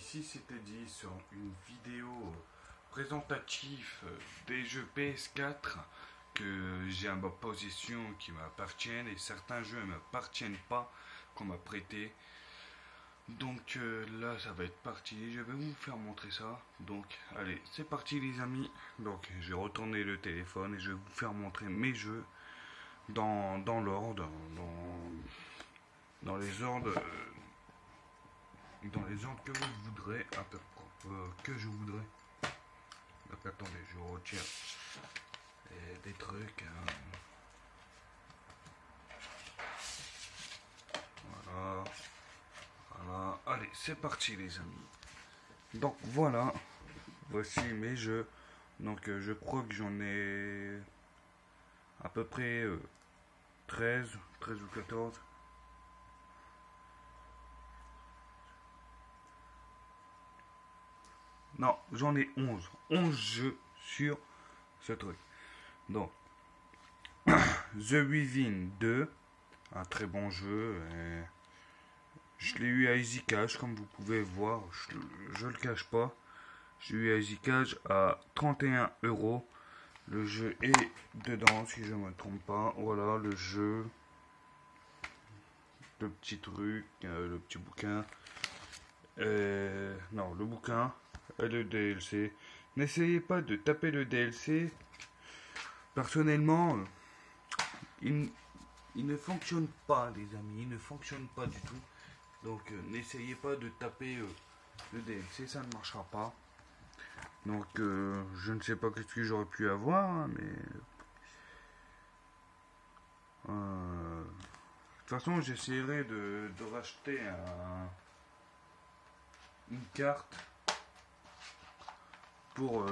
ici c'était dit sur une vidéo présentative des jeux PS4 que j'ai à ma possession qui m'appartiennent et certains jeux ne m'appartiennent pas qu'on m'a prêté. Donc là ça va être parti, je vais vous faire montrer ça. Donc allez, c'est parti les amis. Donc je vais retourner le téléphone et je vais vous faire montrer mes jeux dans l'ordre, dans les ordres que vous voudrez, un peu que je voudrais. Donc attendez, je retire des trucs. Voilà. Voilà. Allez, c'est parti les amis. Donc voilà, voici mes jeux. Donc je crois que j'en ai à peu près 13 ou 14. Non, j'en ai 11. 11 jeux sur ce truc. Donc, The Within 2, un très bon jeu. Je l'ai eu à Easy Cash, comme vous pouvez voir. Je le cache pas. J'ai eu à Easy Cash à 31 €. Le jeu est dedans, si je ne me trompe pas. Voilà, le jeu. Le petit truc, le petit bouquin. Non, le bouquin. Et le DLC. N'essayez pas de taper le DLC. Personnellement, il ne fonctionne pas, les amis. Il ne fonctionne pas du tout. Donc, n'essayez pas de taper le DLC. Ça ne marchera pas. Donc, je ne sais pas ce que j'aurais pu avoir, hein, mais... de toute façon, j'essaierai de racheter une carte pour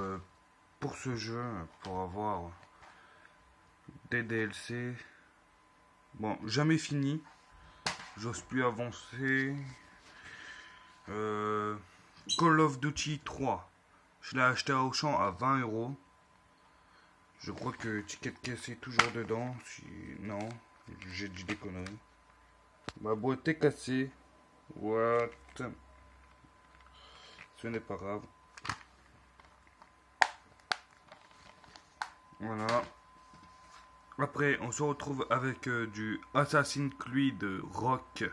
ce jeu, pour avoir des DLC. Bon, jamais fini. J'ose plus avancer. Call of Duty 3. Je l'ai acheté à Auchan à 20 €. Je crois que Ticket Caisse est toujours dedans. Non, j'ai dit des conneries. Ma boîte est cassée. What? Ce n'est pas grave. Voilà. Après, on se retrouve avec du Assassin's Creed Rock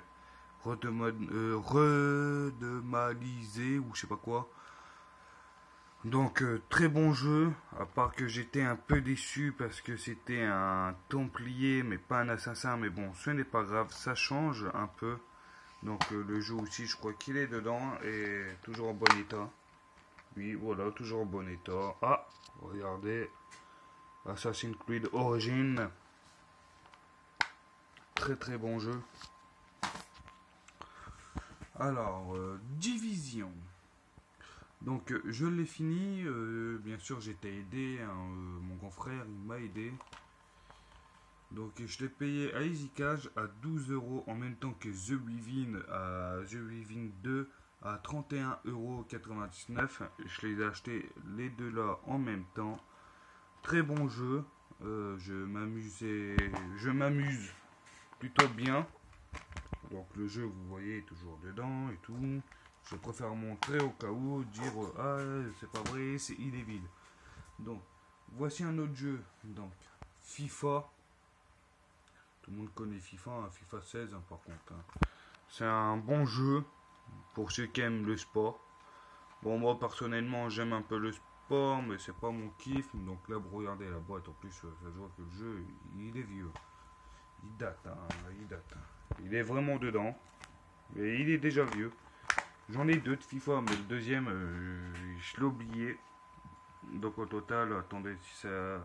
redemalisé ou je sais pas quoi. Donc, très bon jeu. À part que j'étais un peu déçu parce que c'était un Templier, mais pas un assassin. Mais bon, ce n'est pas grave, ça change un peu. Donc, le jeu aussi, je crois qu'il est dedans et toujours en bon état. Oui, voilà, toujours en bon état. Ah, regardez. Assassin's Creed Origins. Très bon jeu. Alors, Division. Donc, je l'ai fini. Bien sûr, j'étais aidé. Hein, mon grand frère, il m'a aidé. Donc, je l'ai payé à Easy Cash à 12 € en même temps que The Within 2 à 31,99 €. Je les ai achetés les deux là en même temps. Très bon jeu. Je m'amuse plutôt bien. Donc le jeu, vous voyez, est toujours dedans et tout. Je préfère montrer au cas où, dire ah c'est pas vrai, il est vide. Donc voici un autre jeu. Donc FIFA. Tout le monde connaît FIFA, hein, FIFA 16 hein, par contre. Hein. C'est un bon jeu pour ceux qui aiment le sport. Bon, moi personnellement j'aime un peu le sport, mais c'est pas mon kiff. Donc là, vous regardez la boîte, en plus ça se voit que le jeu il est vieux. Il date, hein, il date. Il est vraiment dedans. Et il est déjà vieux. J'en ai deux de FIFA, mais le deuxième, je l'ai oublié. Donc au total, attendez si ça...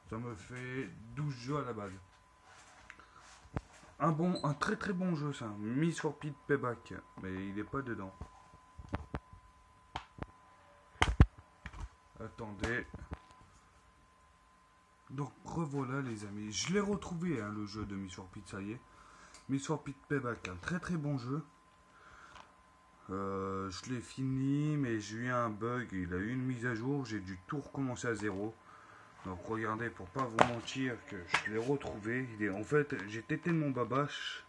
ça me fait 12 jeux à la base. Un très bon jeu ça. Miss for Speed Payback. Mais il n'est pas dedans. Attendez. Donc revoilà les amis. Je l'ai retrouvé hein, le jeu de Miss for Speed, ça y est. Miss for Speed Payback, un très bon jeu. Je l'ai fini mais j'ai eu un bug. Il a eu une mise à jour. J'ai dû tout recommencer à zéro. Donc regardez, pour pas vous mentir, que je l'ai retrouvé. En fait, j'étais tellement babache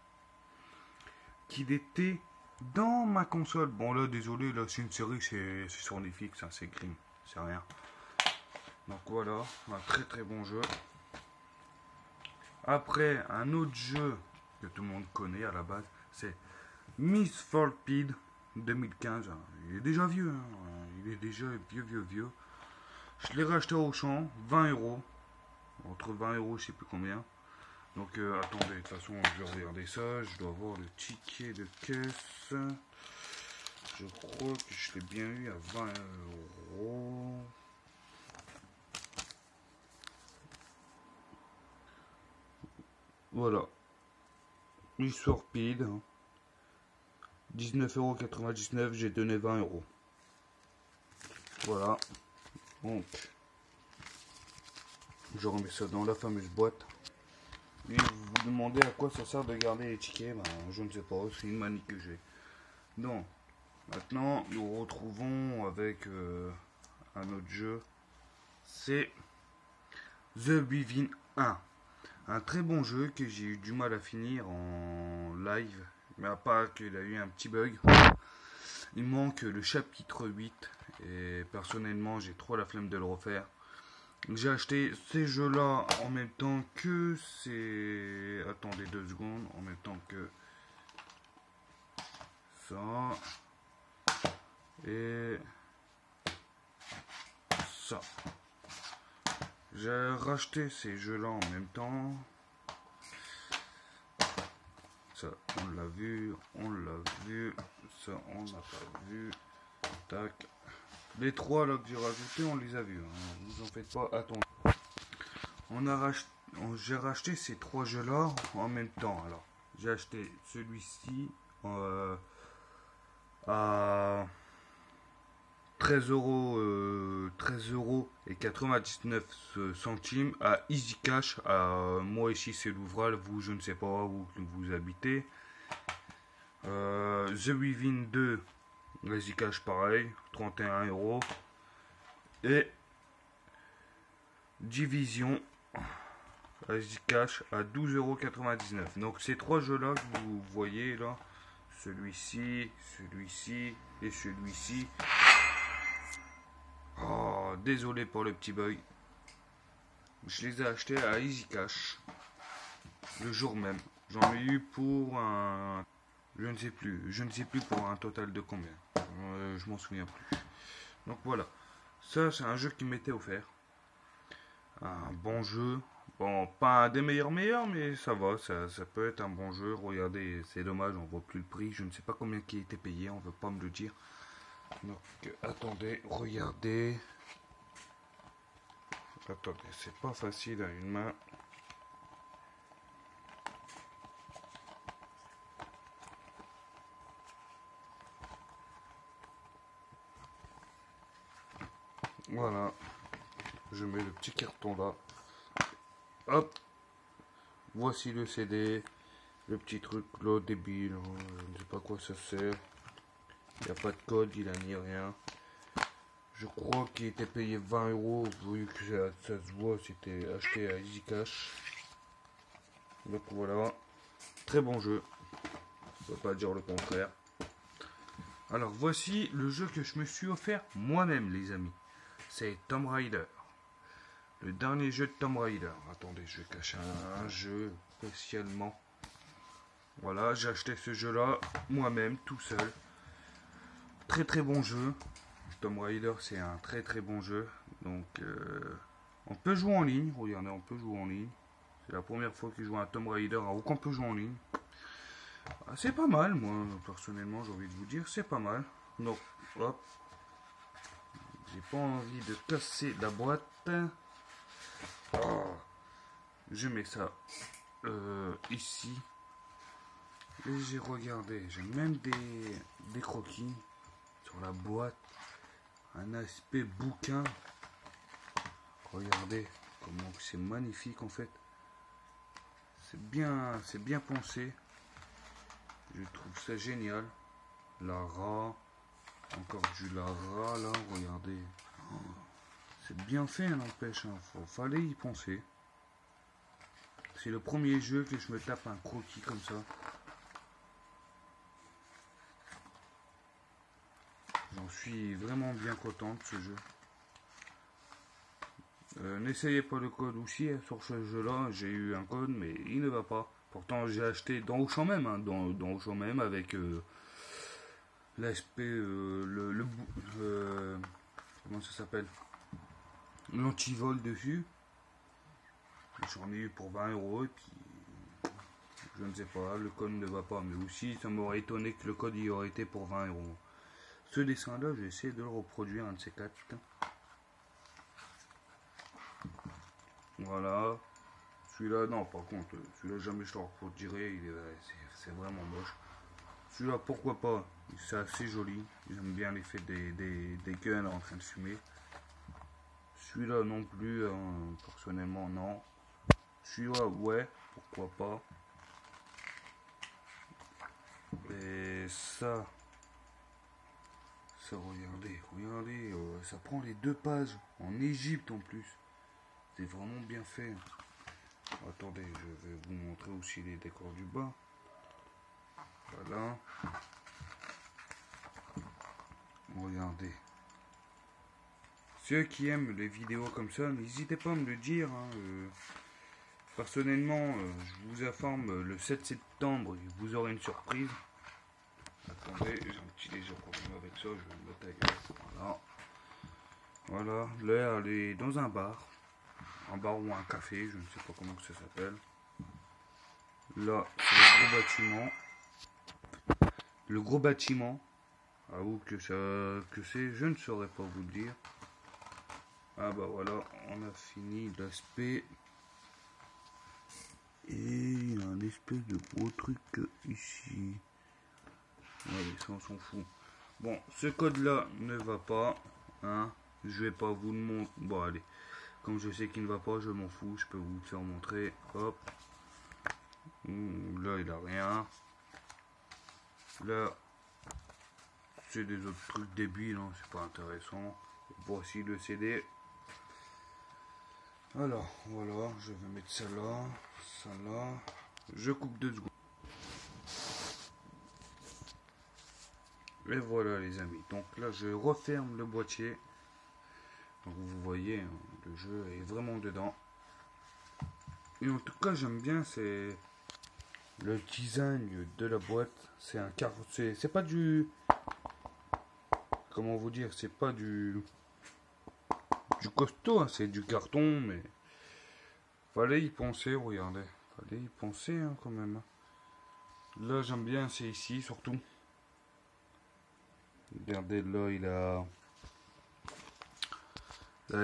qu'il était dans ma console. Bon là, désolé, là c'est une série, c'est sur Netflix, hein, c'est Grimm, c'est rien. Donc voilà, un très très bon jeu. Après, un autre jeu que tout le monde connaît à la base, c'est Miss for Speed 2015. Il est déjà vieux, hein. Il est déjà vieux. Je l'ai racheté au champ, 20 euros. Entre 20 euros, je sais plus combien. Donc attendez, de toute façon, je vais regarder ça. Je dois avoir le ticket de caisse. Je crois que je l'ai bien eu à 20 euros. Voilà. Miss for Speed. 19,99 €, j'ai donné 20 euros. Voilà. Donc, je remets ça dans la fameuse boîte. Et vous vous demandez à quoi ça sert de garder les tickets, ben, je ne sais pas, c'est une manie que j'ai. Donc, maintenant, nous retrouvons avec un autre jeu. C'est The Within 1. Un très bon jeu que j'ai eu du mal à finir en live. Mais à part qu'il a eu un petit bug. Il manque le chapitre 8. Et personnellement, j'ai trop la flemme de le refaire. J'ai acheté ces jeux-là en même temps que c'est... Attendez 2 secondes. En même temps que ça. Et ça. J'ai racheté ces jeux-là en même temps. Ça, on l'a vu. Ça, on n'a pas vu. Tac. Les trois là que j'ai rajoutés, on les a vus. Hein. Vous en faites pas, attendez. J'ai racheté ces trois jeux-là en même temps. Alors, j'ai acheté celui-ci à 13 euros et 99 centimes à Easy Cash. Moi ici c'est l'Ouvral, vous je ne sais pas où vous habitez. The Within 2, Easy Cash pareil, 31 euros. Et Division Easy Cash à 12,99 €. Donc ces trois jeux là que vous voyez là, celui-ci et celui-ci. Oh, désolé pour le petit bug. Je les ai achetés à Easy Cash le jour même. J'en ai eu pour un... Je ne sais plus pour un total de combien. Je m'en souviens plus. Donc voilà. Ça, c'est un jeu qui m'était offert. Un bon jeu. Bon, pas un des meilleurs, mais ça va. Ça peut être un bon jeu. Regardez, c'est dommage, on voit plus le prix. Je ne sais pas combien qui a été payé. On ne veut pas me le dire. Donc, attendez, regardez. Attendez, c'est pas facile à une main. Voilà. Je mets le petit carton là. Hop. Voici le CD. Le petit truc là, débile. Je ne sais pas quoi ça sert. Il n'y a pas de code, il a ni rien. Je crois qu'il était payé 20 euros, vu que ça se voit, c'était acheté à Easy Cash. Donc voilà, très bon jeu. On ne peut pas dire le contraire. Alors voici le jeu que je me suis offert moi-même, les amis. C'est Tomb Raider. Le dernier jeu de Tomb Raider. Attendez, je vais cacher un jeu spécialement. Voilà, j'ai acheté ce jeu-là moi-même, tout seul. Très très bon jeu. Tomb Raider, c'est un très très bon jeu. Donc, on peut jouer en ligne. Regardez, on peut jouer en ligne. C'est la première fois que je joue à un Tomb Raider où on peut jouer en ligne. C'est pas mal, moi, personnellement, j'ai envie de vous dire, c'est pas mal. Donc, hop. J'ai pas envie de casser la boîte. Oh. Je mets ça ici. Et j'ai regardé, j'ai même des croquis sur la boîte. Un aspect bouquin. Regardez comment c'est magnifique en fait. C'est bien pensé. Je trouve ça génial. Lara, encore du Lara là, regardez. Oh, C'est bien fait, n'empêche, hein. Fallait y penser. C'est le premier jeu que je me tape un croquis comme ça. J'en suis vraiment bien content de ce jeu. N'essayez pas le code aussi, hein, sur ce jeu-là. J'ai eu un code, mais il ne va pas. Pourtant, j'ai acheté dans Auchan même, hein, dans Auchan même, avec l'ASP, comment ça s'appelle, l'antivol dessus. J'en ai eu pour 20 € et puis je ne sais pas, le code ne va pas, mais aussi ça m'aurait étonné que le code y aurait été pour 20 €. Ce dessin là, j'ai essayé de le reproduire, un de ces quatre. Voilà. Celui-là, non, par contre, celui-là jamais je le reproduirai, c'est vraiment moche. Celui-là, pourquoi pas, c'est assez joli. J'aime bien l'effet des guns en train de fumer. Celui-là non plus, personnellement non. Celui-là, ouais, pourquoi pas. Et ça, regardez, ça prend les 2 pages en Égypte en plus. C'est vraiment bien fait. Attendez, je vais vous montrer aussi les décors du bas. Voilà. Regardez. Ceux qui aiment les vidéos comme ça, n'hésitez pas à me le dire. Hein. Personnellement, je vous informe, le 7 septembre, vous aurez une surprise. Attendez, j'ai un petit léger problème avec ça, je vais me mettre ailleurs. Voilà. Voilà, là, elle est dans un bar ou un café, je ne sais pas comment ça s'appelle. Là, c'est le gros bâtiment. Le gros bâtiment, à où que c'est, je ne saurais pas vous le dire. Ah bah voilà, on a fini l'aspect. Et il y a un espèce de gros truc ici. Allez, ça on s'en fout. Bon, ce code là ne va pas. Hein. Je vais pas vous le montrer. Bon allez. Comme je sais qu'il ne va pas, je m'en fous. Je peux vous le faire montrer. Hop. Là il a rien. Là. C'est des autres trucs débiles. Hein. C'est pas intéressant. Voici le CD. Alors, voilà. Je vais mettre ça là. Ça là. Je coupe 2 secondes. Et voilà les amis, donc là je referme le boîtier. Donc vous voyez, hein, le jeu est vraiment dedans. Et en tout cas j'aime bien, c'est le design de la boîte. C'est un carton, c'est pas du, comment vous dire, c'est pas du costaud, hein, c'est du carton, mais fallait y penser, regardez, fallait y penser hein, quand même. Là j'aime bien, c'est ici surtout. Regardez, là il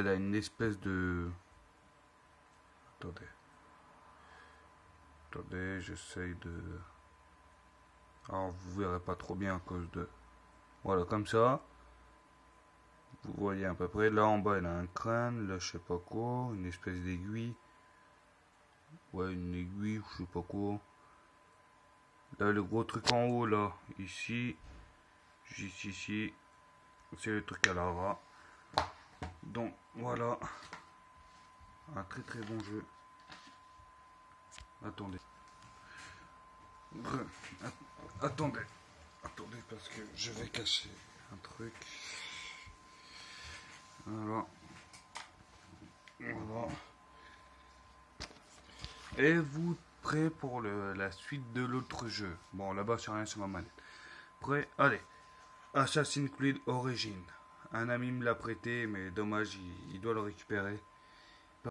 a une espèce de... Attendez, j'essaye de... Alors vous verrez pas trop bien à cause de... Voilà, comme ça. Vous voyez à peu près. Là en bas il a un crâne, là je sais pas quoi, une espèce d'aiguille. Ouais, une aiguille ou je sais pas quoi. Là le gros truc en haut là, ici. Juste ici, c'est le truc à la rat. Donc voilà, un très très bon jeu. Attendez, attendez parce que je vais cacher un truc. Voilà, voilà. Et vous prêt pour la suite de l'autre jeu? Bon, là-bas c'est rien sur ma manette. Prêt? Allez. Assassin's Creed Origins. Un ami me l'a prêté, mais dommage, il doit le récupérer.